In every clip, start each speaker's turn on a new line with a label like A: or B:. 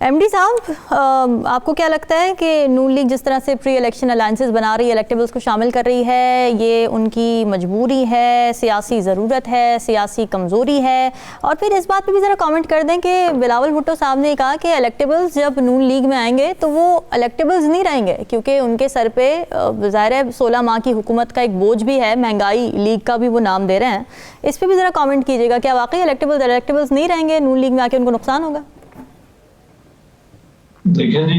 A: M D صاحب، آپ کو کیا لگتا ہے کہ نون لیگ جس طرح سے پری الیکشن الائنسز بنا رہی ہے، الیکٹیبلز کو شامل کر رہی ہے، یہ ان کی مجبوری ہے، سیاسی ضرورت ہے، سیاسی کمزوری ہے؟ اور پھر اس بات پہ بھی ذرا کامنٹ کر دیں کہ بلاول بھٹو صاحب نے کہا کہ الیکٹیبلز جب نون لیگ میں آئیں گے تو وہ الیکٹیبلز نہیں رہیں گے، کیونکہ ان کے سر پہ ظاہر ہے 16 ماہ کی حکومت کا ایک بوجھ بھی ہے، مہنگائی لیگ کا بھی وہ نام دے رہے ہیں۔ اس پہ بھی ذرا کامنٹ کیجیے گا، کیا واقعی الیکٹیبلز نہیں رہیں گے نون لیگ میں آ کے ان کو نقصان ہوگا؟
B: دیکھیں جی،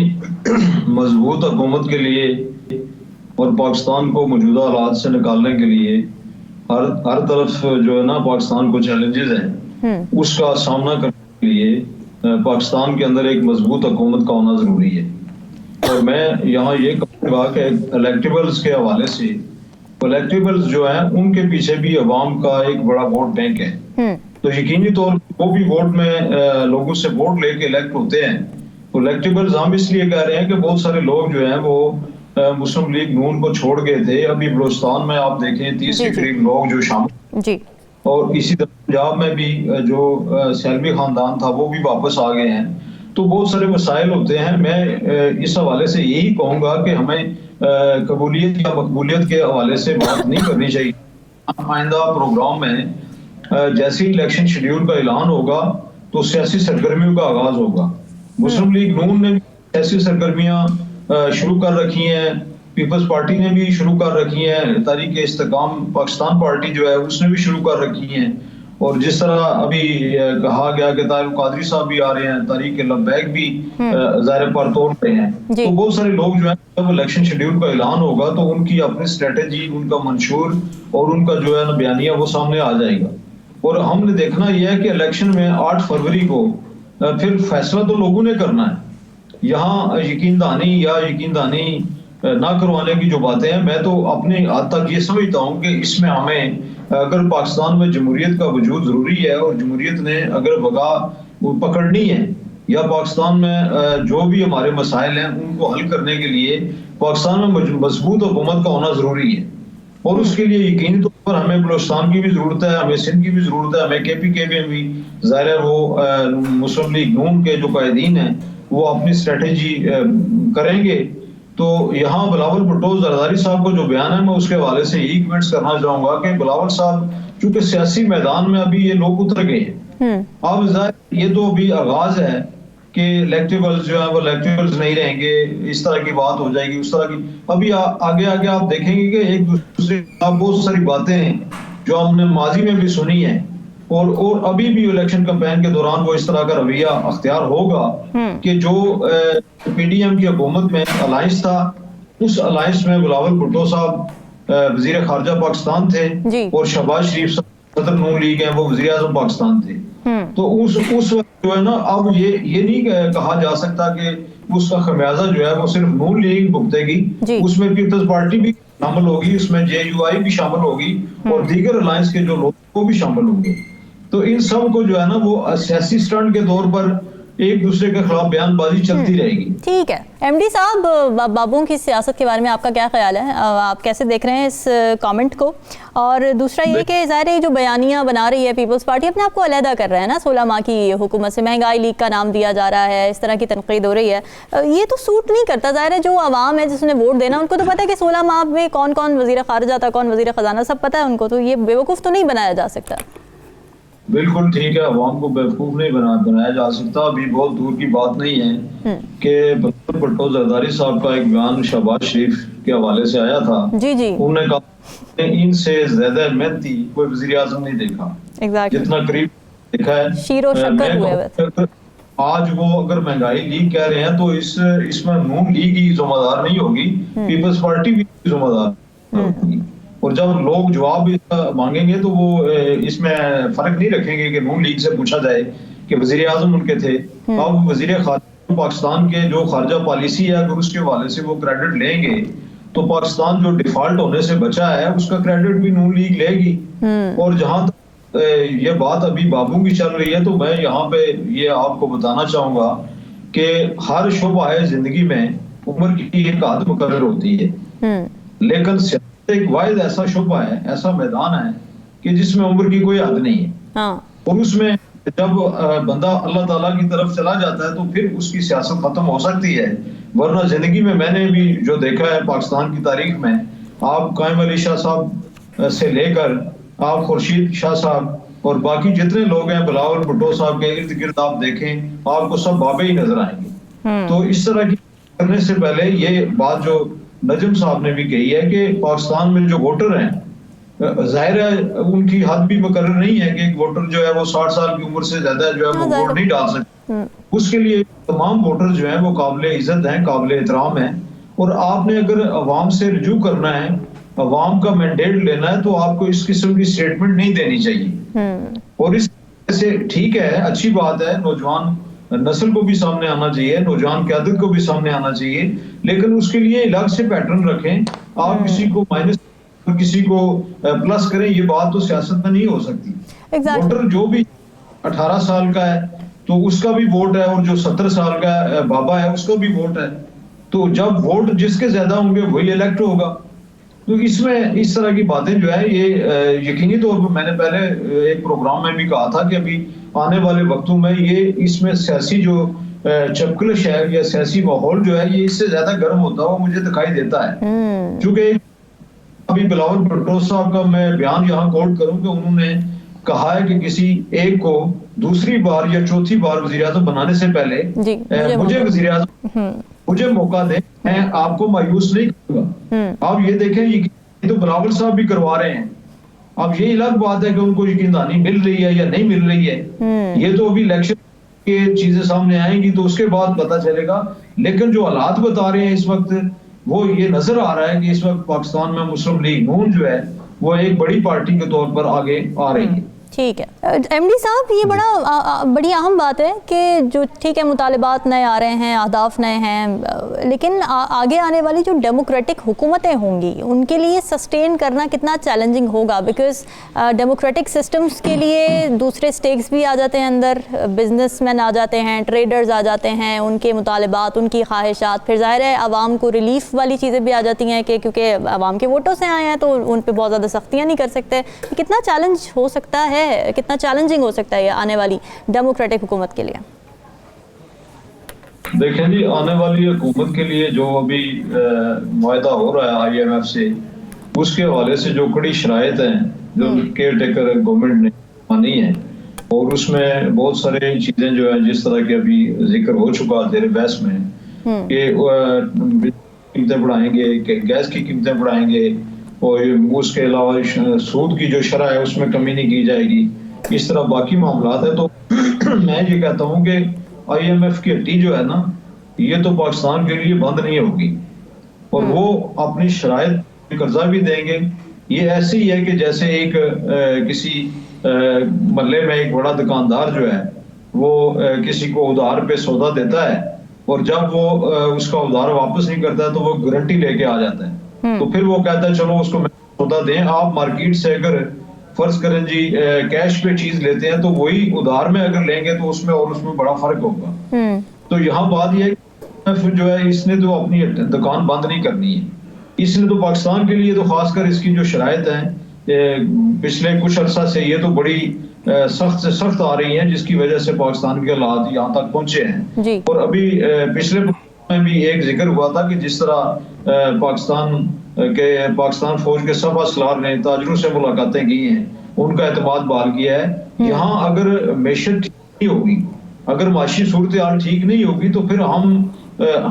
B: مضبوط حکومت کے لیے اور پاکستان کو موجودہ حالات سے نکالنے کے لیے ہر طرف جو ہے نا پاکستان کو چیلنجز ہیں، اس کا سامنا کرنے کے لیے پاکستان کے اندر ایک مضبوط حکومت کا ہونا ضروری ہے۔ اور میں یہاں یہ کہوں گا کہ الیکٹیبلز کے حوالے سے الیکٹیبلز جو ہیں ان کے پیچھے بھی عوام کا ایک بڑا ووٹ بینک ہے، تو یقینی طور پر وہ بھی ووٹ میں لوگوں سے ووٹ لے کے الیکٹ ہوتے ہیں۔ الیکٹیبلز ہم اس لیے کہہ رہے ہیں کہ بہت سارے لوگ جو ہیں وہ مسلم لیگ نون کو چھوڑ گئے تھے، ابھی بلوچستان میں آپ دیکھیں 30 کے قریب لوگ جو شامل، اور اسی طرح پنجاب میں بھی جو سیلمی خاندان تھا وہ بھی واپس آ گئے ہیں۔ تو بہت سارے مسائل ہوتے ہیں۔ میں اس حوالے سے یہی کہوں گا کہ ہمیں قبولیت یا مقبولیت کے حوالے سے بات نہیں کرنی چاہیے۔ آئندہ پروگرام میں جیسے الیکشن شیڈیول کا اعلان ہوگا تو سیاسی سرگرمیوں کا آغاز ہوگا۔ مسلم لیگ نون نے بھی ایسی سرگرمیاں شروع کر رکھی ہیں، پیپلز پارٹی نے بھی شروع کر رکھی ہیں، تحریک استحکام پاکستان پارٹی جو ہے اس نے بھی شروع کر رکھی ہیں، اور جس طرح ابھی کہا گیا کہ طاہر القادری صاحب بھی آ رہے ہیں، تحریک لبیک بھی ظاہر پر توڑ رہے ہیں۔ تو بہت سارے لوگ جو ہیں جب الیکشن شیڈیول کا اعلان ہوگا تو ان کی اپنی اسٹریٹجی، ان کا منشور اور ان کا جو ہے نا بیانیہ وہ سامنے آ جائے گا۔ اور ہم نے دیکھنا یہ ہے کہ الیکشن میں 8 فروری کو پھر فیصلہ تو لوگوں نے کرنا ہے۔ یہاں یقین دہانی نہ کروانے کی جو باتیں ہیں، میں تو اپنے حد تک یہ سمجھتا ہوں کہ اس میں ہمیں اگر پاکستان میں جمہوریت کا وجود ضروری ہے اور جمہوریت نے اگر بقا پکڑنی ہے، یا پاکستان میں جو بھی ہمارے مسائل ہیں ان کو حل کرنے کے لیے پاکستان میں مضبوط حکومت کا ہونا ضروری ہے۔ اور اس کے لیے یقینی طور پر ہمیں بلوچستان کی بھی ضرورت ہے، ہمیں سندھ کی بھی ضرورت ہے، ہمیں کے پی کے میں بھی ظاہر ہے وہ مسلم لیگ نون کے جو قائدین ہیں وہ اپنی اسٹریٹجی کریں گے۔ تو یہاں بلاول بھٹو زرداری صاحب کو جو بیان ہے میں اس کے حوالے سے یہی کمنٹس کرنا چاہوں گا کہ بلاول صاحب چونکہ سیاسی میدان میں ابھی یہ لوگ اتر گئے ہیں، اب ظاہر یہ تو ابھی آغاز ہے کہ الیکٹیبلز جو ہیں وہ الیکٹیبلز نہیں رہیں گے، اس طرح کی بات ہو جائے گی، اس طرح کی ابھی آگے آپ دیکھیں گے کہ ایک دوسرے بہت ساری باتیں ہیں جو ہم نے ماضی میں بھی سنی ہیں، اور ابھی بھی الیکشن کمپین کے دوران وہ اس طرح کا رویہ اختیار ہوگا کہ جو پی ڈی ایم کی حکومت میں الائنس تھا، اس الائنس میں بلاول بھٹو صاحب وزیر خارجہ پاکستان تھے اور شہباز شریف صدر نون لیگ ہیں وہ وزیر اعظم پاکستان تھے۔ تو اس وقت جو ہے نا اب یہ نہیں کہا جا سکتا کہ اس کا خمیازہ جو ہے وہ صرف نون لیگ بھگتے گی، اس میں پیپلز پارٹی بھی شامل ہوگی، اس میں جے یو آئی بھی شامل ہوگی اور دیگر الائنس کے جو لوگ وہ بھی شامل ہوں گے۔ تو ان سب کو جو ہے نا وہ سیاسی سٹنٹ کے طور پر ایک دوسرے کے خلاف بیان بازی چلتی رہے گی۔
A: ٹھیک ہے ایم ڈی صاحب، بابوں کی سیاست کے بارے میں آپ کا کیا خیال ہے؟ آپ کیسے دیکھ رہے ہیں اس کامنٹ کو؟ اور دوسرا یہ کہ ظاہر ہے جو بیانیہ بنا رہی ہے پیپلز پارٹی اپنے آپ کو علیحدہ کر رہے ہیں نا 16 ماہ کی حکومت سے، مہنگائی لیگ کا نام دیا جا رہا ہے، اس طرح کی تنقید ہو رہی ہے، یہ تو سوٹ نہیں کرتا۔ ظاہر ہے جو عوام ہے جس نے ووٹ دینا ان کو تو پتہ ہے کہ 16 ماہ میں کون کون وزیر خارجہ تھا، کون وزیر خزانہ، سب پتہ ہے ان کو، تو یہ بیوقوف تو نہیں بنایا جا سکتا۔
B: بالکل ٹھیک ہے، عوام کو بیوقوف نہیں بنایا جا سکتا۔ ابھی بہت دور کی بات نہیں ہے کہ بلاول بھٹو زرداری صاحب کا ایک بیان شہباز شریف کے حوالے سے آیا تھا، انہوں نے کہا کہ ان سے زیادہ محنتی کوئی وزیر اعظم نہیں دیکھا جتنا قریب دیکھا ہے۔
A: شیر و شکر ہوئے
B: آج وہ اگر مہنگائی لیگ کہہ رہے ہیں تو اس میں نون لیگ ہی ذمہ دار نہیں ہوگی، پیپلز پارٹی بھی ذمہ دار ہوگی۔ اور جب لوگ جواب مانگیں گے تو وہ اس میں فرق نہیں رکھیں گے کہ نون لیگ سے پوچھا جائے کہ وزیر اعظم ان کے تھے۔ اب وزیر خارجہ پاکستان کے جو خارجہ پالیسی ہے اگر اس کے حوالے سے وہ کریڈٹ لیں گے تو پاکستان جو ڈیفالٹ ہونے سے بچا ہے اس کا کریڈٹ بھی نون لیگ لے گی۔ اور جہاں تک یہ بات ابھی بابوں کی چل رہی ہے تو میں یہاں پہ یہ آپ کو بتانا چاہوں گا کہ ہر شعبہ زندگی میں عمر کی ایک حد مقرر ہوتی ہے، لیکن ایک واحد ایسا شعبہ ہے، ایسا میدان ہے کہ جس میں عمر کی کوئی حد نہیں ہے، اور اس میں جب بندہ اللہ تعالیٰ کی طرف چلا جاتا ہے تو پھر اس کی سیاست ختم ہو سکتی ہے. ورنہ زندگی میں نے بھی جو دیکھا ہے پاکستان کی تاریخ میں, آپ قائم علی شاہ صاحب سے لے کر آپ خورشید شاہ صاحب اور باقی جتنے لوگ ہیں, بلاول بھٹو صاحب کے ارد گرد آپ دیکھیں, آپ کو سب بابے ہی نظر آئیں گے. تو اس طرح کی کرنے سے پہلے یہ بات جو نجم صاحب نے بھی کہی ہے کہ پاکستان میں جو ووٹر ہیں, ظاہر ہے ان کی حد بھی مقرر نہیں ہے کہ ایک ووٹر جو ہے وہ 60 سال کی عمر سے زیادہ جو ہے وہ ووٹ نہیں ڈال سکتے. اس کے لیے تمام ووٹر جو ہیں وہ قابل عزت ہیں, قابل احترام ہیں. اور آپ نے اگر عوام سے رجوع کرنا ہے, عوام کا مینڈیٹ لینا ہے, تو آپ کو اس قسم کی سٹیٹمنٹ نہیں دینی چاہیے. اور اس سے ٹھیک ہے, اچھی بات ہے, نوجوان نسل کو بھی سامنے آنا چاہیے, نوجوان قیادت کو بھی سامنے آنا چاہیے, لیکن اس کے لیے الگ سے پیٹرن رکھیں. آپ کسی کو مائنس کسی کو پلس کریں, یہ بات تو سیاست میں نہیں ہو سکتی. ووٹر جو بھی 18 سال کا ہے تو اس کا بھی ووٹ ہے, اور جو 70 سال کا بابا ہے اس کا بھی ووٹ ہے. تو جب ووٹ جس کے زیادہ ہوں گے وہی الیکٹ ہوگا. تو اس میں اس طرح کی باتیں جو ہے یہ یقینی طور پر میں نے پہلے ایک پروگرام میں بھی کہا تھا کہ ابھی آنے والے وقتوں میں یہ اس میں سیاسی جو چپکلش ہے یا سیاسی ماحول جو ہے یہ اس سے زیادہ گرم ہوتا ہوا مجھے دکھائی دیتا ہے. چونکہ ابھی بلاول بھٹو صاحب کا میں بیان یہاں کوٹ کروں کہ انہوں نے کہا ہے کہ کسی ایک کو دوسری بار یا چوتھی بار وزیر اعظم بنانے سے پہلے مجھے وزیر اعظم مجھے موقع دیں, میں آپ کو مایوس نہیں کروں گا. آپ یہ دیکھیں یہ تو بلاول صاحب بھی کروا رہے ہیں. اب یہ الگ بات ہے کہ ان کو یقین دہانی مل رہی ہے یا نہیں مل رہی ہے, یہ تو ابھی الیکشن کے چیزیں سامنے آئیں گی تو اس کے بعد پتہ چلے گا. لیکن جو حالات بتا رہے ہیں اس وقت وہ یہ نظر آ رہا ہے کہ اس وقت پاکستان میں مسلم لیگ نون جو ہے وہ ایک بڑی پارٹی کے طور پر آگے آ رہی ہے.
A: ٹھیک ہے ایم ڈی صاحب, یہ بڑی اہم بات ہے کہ جو ٹھیک ہے مطالبات نئے آ رہے ہیں, اہداف نئے ہیں, لیکن آگے آنے والی جو ڈیموکریٹک حکومتیں ہوں گی ان کے لیے سسٹین کرنا کتنا چیلنجنگ ہوگا, بیکاز ڈیموکریٹک سسٹمز کے لیے دوسرے سٹیکس بھی آ جاتے ہیں اندر, بزنس مین آ جاتے ہیں, ٹریڈرز آ جاتے ہیں, ان کے مطالبات, ان کی خواہشات, پھر ظاہر ہے عوام کو ریلیف والی چیزیں بھی آ جاتی ہیں کہ کیونکہ عوام کے ووٹوں سے آئے ہیں تو ان پہ بہت زیادہ سختیاں نہیں کر سکتے. کتنا چیلنج ہو سکتا ہے, کتنا چیلنجنگ ہو سکتا ہے یہ آنے والی ڈیموکریٹک حکومت کے لیے؟
B: دیکھیں جی, آنے والی حکومت کے لیے جو ابھی معاہدہ ہو رہا ہے آئی ایم ایف سے, اس کے حوالے سے جو کڑی شرائط ہیں جو کیئر ٹیکر گورنمنٹ نے مانی ہیں, اور اس میں بہت سارے چیزیں جو ہیں جس طرح کے ابھی ذکر ہو چکا زیر بحث میں کہ قیمتیں بڑھائیں گے, کہ گیس کی قیمتیں بڑھائیں گے, اور اس کے علاوہ سود کی جو شرح ہے اس میں کمی نہیں کی جائے گی, اس طرح باقی معاملات ہیں. تو میں یہ کہتا ہوں کہ آئی ایم ایف کی ہڈی جو ہے نا یہ تو پاکستان کے لیے بند نہیں ہوگی, اور وہ اپنی شرائط قرضہ بھی دیں گے. یہ ایسے ہی ہے کہ جیسے ایک کسی محلے میں ایک بڑا دکاندار جو ہے وہ کسی کو ادھار پہ سودا دیتا ہے, اور جب وہ اس کا ادھار واپس نہیں کرتا ہے تو وہ گارنٹی لے کے آ جاتا ہے. تو پھر وہ کہتا ہے چلو اس کو سودا دیں. آپ مارکیٹ سے اگر فرض کریں جی کیش پہ چیز لیتے ہیں تو وہی ادھار میں اگر لیں گے تو اس میں اور اس میں بڑا فرق ہوگا. تو یہاں بات یہ ہے کہ جو ہے اس نے تو اپنی دکان بند نہیں کرنی ہے. اس نے تو پاکستان کے لیے تو خاص کر اس کی جو شرائط ہیں پچھلے کچھ عرصہ سے یہ تو بڑی سخت سے سخت آ رہی ہیں, جس کی وجہ سے پاکستان کے حالات یہاں تک پہنچے ہیں. اور ابھی پچھلے میں بھی ایک ذکر ہوا تھا کہ جس طرح پاکستان فوج کے سب اسلار نے تاجروں سے ملاقاتیں کی ہیں, ان کا اعتماد بحال کیا ہے. یہاں اگر معیشت ٹھیک نہیں ہوگی, اگر معاشی صورتحال ٹھیک نہیں ہوگی تو پھر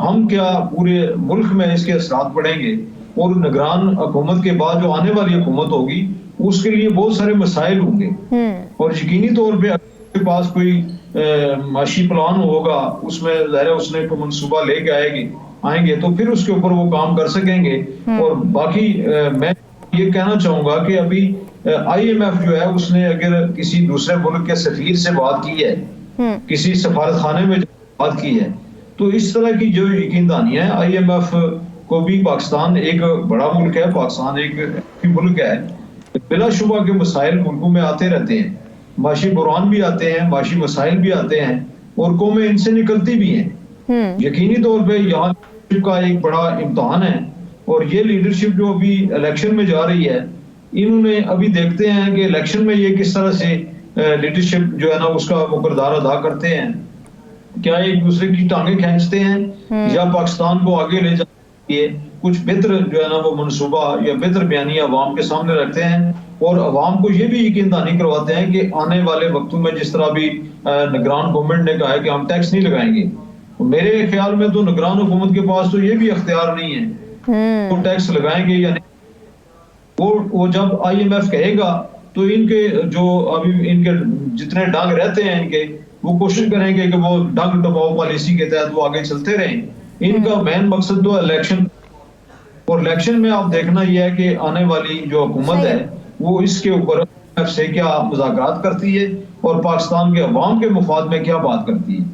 B: ہم کیا پورے ملک میں اس کے اثرات پڑیں گے. اور نگران حکومت کے بعد جو آنے والی حکومت ہوگی اس کے لیے بہت سارے مسائل ہوں گے, اور یقینی طور پہ اگر کے پاس کوئی معاشی پلان ہوگا اس میں ظاہر ہے اس نے کوئی منصوبہ لے کے آئیں گے تو پھر اس کے اوپر وہ کام کر سکیں گے. اور باقی میں یہ کہنا چاہوں گا کہ ابھی آئی ایم ایف جو ہے اس نے اگر کسی دوسرے ملک کے سفیر سے بات کی ہے, کسی سفارت خانے میں بات کی ہے, تو اس طرح کی جو یقین دہانیاں ہیں آئی ایم ایف کو بھی پاکستان ایک بڑا ملک ہے, پاکستان ایک ملک ہے, بلا شبہ کے مسائل ملکوں میں آتے رہتے ہیں, معاشی بحران بھی آتے ہیں, معاشی مسائل بھی آتے ہیں, اور قومیں ان سے نکلتی بھی ہیں. یقینی طور پہ یہاں کا ایک بڑا امتحان ہے, اور یہ لیڈرشپ جو ابھی الیکشن میں جا رہی ہے انہوں نے ابھی دیکھتے ہیں کہ الیکشن میں یہ کس طرح سے لیڈرشپ جو ہے نا اس کا وہ کردار ادا کرتے ہیں؟ کیا ایک دوسرے کی ٹانگیں کھینچتے ہیں یا پاکستان کو آگے لے جانے کے لیے کچھ بہتر جو ہے نا وہ منصوبہ یا بہتر بیانیہ عوام کے سامنے رکھتے ہیں اور عوام کو یہ بھی یقین دہانی کرواتے ہیں کہ آنے والے وقتوں میں جس طرح بھی نگران گورنمنٹ نے کہا ہے کہ ہم ٹیکس نہیں لگائیں گے، میرے خیال میں تو نگران حکومت کے پاس تو یہ بھی اختیار نہیں ہے وہ ٹیکس لگائیں گے یا نہیں۔ وہ جب آئی ایم ایف کہے گا تو ان کے جو ابھی ان کے جتنے ڈنگ رہتے ہیں ان کے وہ کوشش کریں گے کہ وہ ڈنگ دباؤ پالیسی کے تحت وہ آگے چلتے رہیں۔ ان کا مین مقصد تو الیکشن، اور الیکشن میں آپ دیکھنا یہ ہے کہ آنے والی جو حکومت ہے وہ اس کے اوپر سے کیا مذاکرات کرتی ہے اور پاکستان کے عوام کے مفاد میں کیا بات کرتی ہے۔